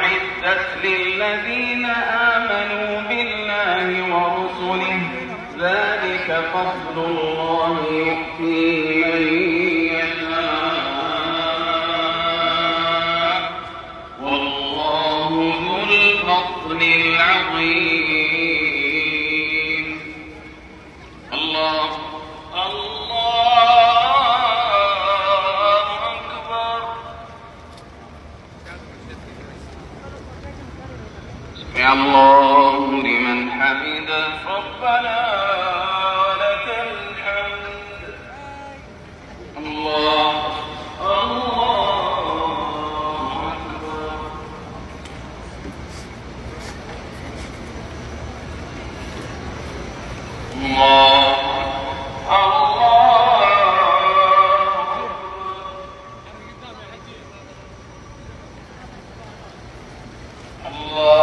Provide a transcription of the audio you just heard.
أعدت للذين آمنوا بالله ورسله ذلك فضل الله يؤتيه من يشاء والله ذو الفضل العظيم. الله أكبر. سمع الله لمن حمده ربنا ولك الحمد. الله أكبر. الله الله